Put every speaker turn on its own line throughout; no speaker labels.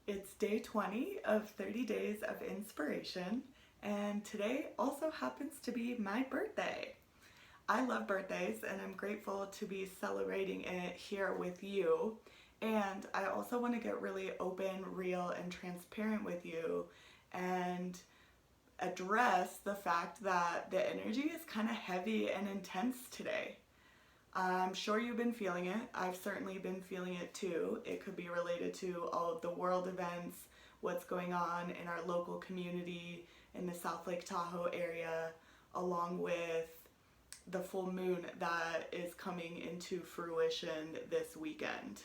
It's day 20 of 30 days of inspiration, and today also happens to be my birthday. I love birthdays and I'm grateful to be celebrating it here with you. And I also want to get really open, real, and transparent with you and address the fact that the energy is kind of heavy and intense today. I'm sure you've been feeling it. I've certainly been feeling it too. It could be related to all of the world events, what's going on in our local community in the South Lake Tahoe area, along with the full moon that is coming into fruition this weekend.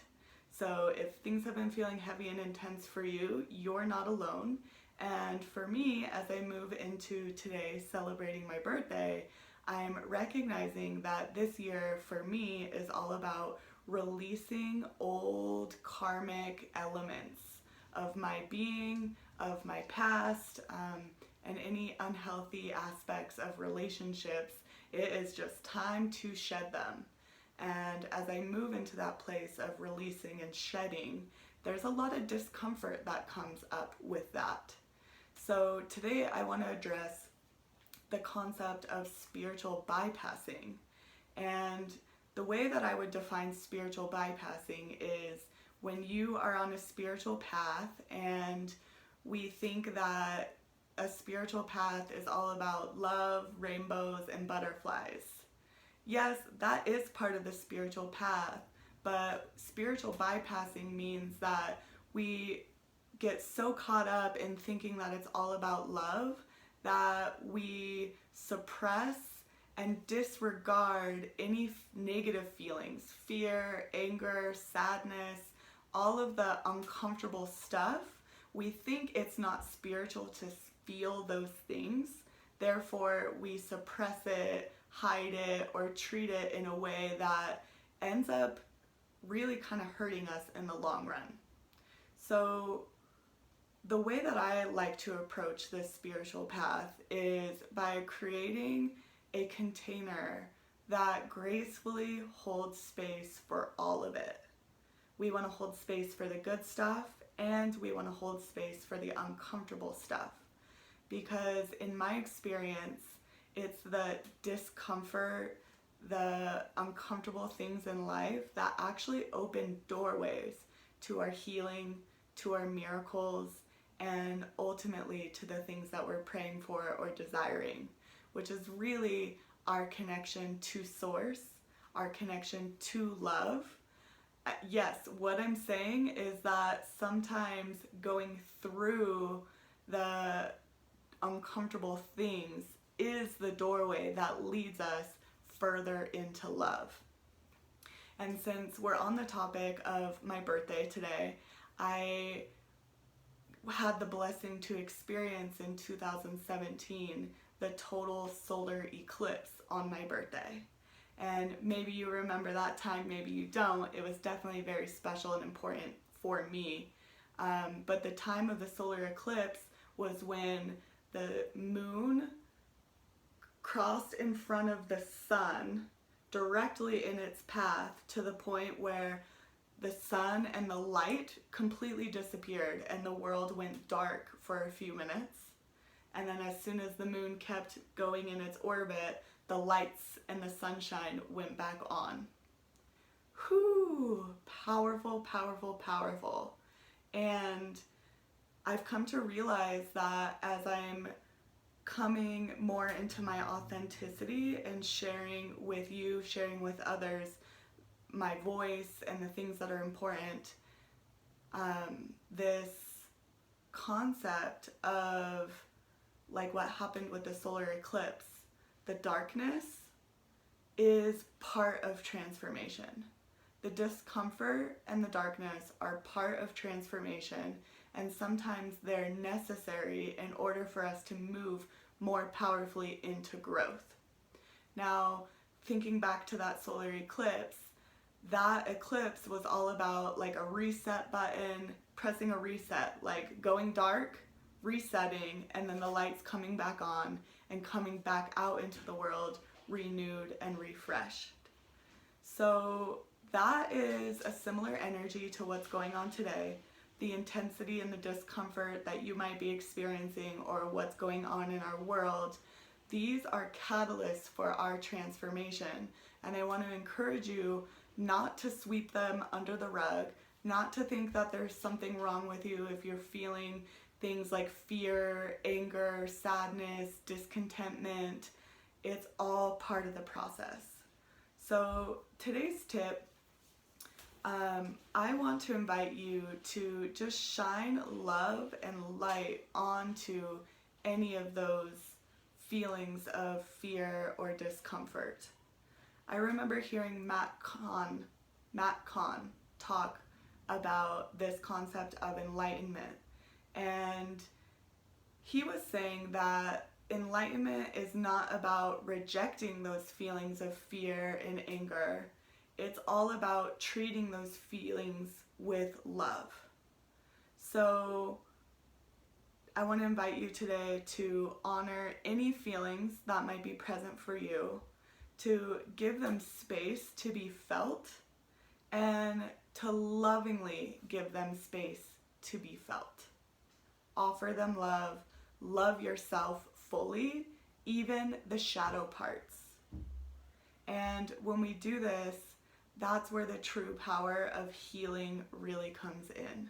So if things have been feeling heavy and intense for you, you're not alone. And for me, as I move into today celebrating my birthday, I'm recognizing that this year for me is all about releasing old karmic elements of my being, of my past, and any unhealthy aspects of relationships. It is just time to shed them. And as I move into that place of releasing and shedding, there's a lot of discomfort that comes up with that. So today I want to address the concept of spiritual bypassing. And the way that I would define spiritual bypassing is when you are on a spiritual path and we think that a spiritual path is all about love, rainbows, and butterflies. Yes, that is part of the spiritual path, but spiritual bypassing means that we get so caught up in thinking that it's all about love that we suppress and disregard any negative feelings, fear, anger, sadness, all of the uncomfortable stuff. We think it's not spiritual to feel those things, therefore we suppress it, hide it, or treat it in a way that ends up really kind of hurting us in the long run. So the way that I like to approach this spiritual path is by creating a container that gracefully holds space for all of it. We want to hold space for the good stuff and we want to hold space for the uncomfortable stuff. Because in my experience, it's the discomfort, the uncomfortable things in life that actually open doorways to our healing, to our miracles, and ultimately to the things that we're praying for or desiring, which is really our connection to source, our connection to love. Yes, what I'm saying is that sometimes going through the uncomfortable things is the doorway that leads us further into love. And since we're on the topic of my birthday today, I had the blessing to experience in 2017 the total solar eclipse on my birthday. And maybe you remember that time, maybe you don't. It was definitely very special and important for me. But the time of the solar eclipse was when the moon crossed in front of the sun directly in its path to the point where the sun and the light completely disappeared and the world went dark for a few minutes. And then as soon as the moon kept going in its orbit, the lights and the sunshine went back on. Whew, powerful, powerful, powerful. And I've come to realize that as I'm coming more into my authenticity and sharing with you, sharing with others, my voice and the things that are important, this concept of like what happened with the solar eclipse, the darkness is part of transformation. The discomfort and the darkness are part of transformation, and sometimes they're necessary in order for us to move more powerfully into growth. Now, thinking back to that solar eclipse, that eclipse was all about like a reset button, pressing a reset, like going dark, resetting, and then the lights coming back on and coming back out into the world renewed and refreshed. So that is a similar energy to what's going on today, the intensity and the discomfort that you might be experiencing or what's going on in our world, these are catalysts for our transformation. And I want to encourage you not to sweep them under the rug, not to think that there's something wrong with you if you're feeling things like fear, anger, sadness, discontentment. It's all part of the process. So today's tip, I want to invite you to just shine love and light onto any of those feelings of fear or discomfort. I remember hearing Matt Kahn talk about this concept of enlightenment, and he was saying that enlightenment is not about rejecting those feelings of fear and anger. It's all about treating those feelings with love. So I want to invite you today to honor any feelings that might be present for you, to give them space to be felt, and to lovingly give them space to be felt. Offer them love, love yourself fully, even the shadow parts. And when we do this, that's where the true power of healing really comes in.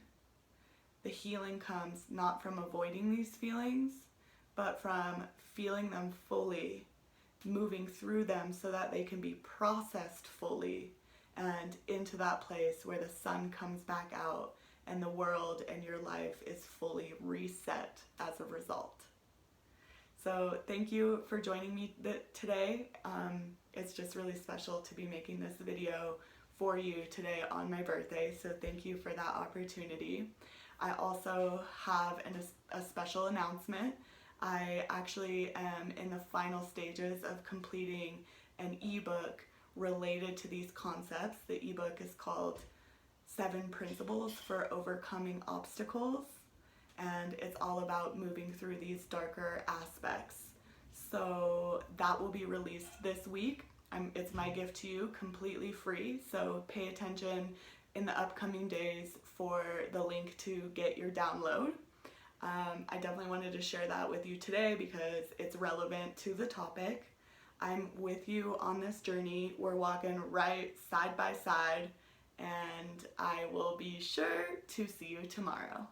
The healing comes not from avoiding these feelings, but from feeling them fully, moving through them so that they can be processed fully and into that place where the sun comes back out and the world and your life is fully reset as a result. So thank you for joining me today. It's just really special to be making this video for you today on my birthday, so thank you for that opportunity. I also have a special announcement. I actually am in the final stages of completing an ebook related to these concepts. The ebook is called 7 Principles for Overcoming Obstacles, and it's all about moving through these darker aspects. So that will be released this week. It's my gift to you, completely free, so pay attention in the upcoming days for the link to get your download. I definitely wanted to share that with you today because it's relevant to the topic. I'm with you on this journey. We're walking right side by side, and I will be sure to see you tomorrow.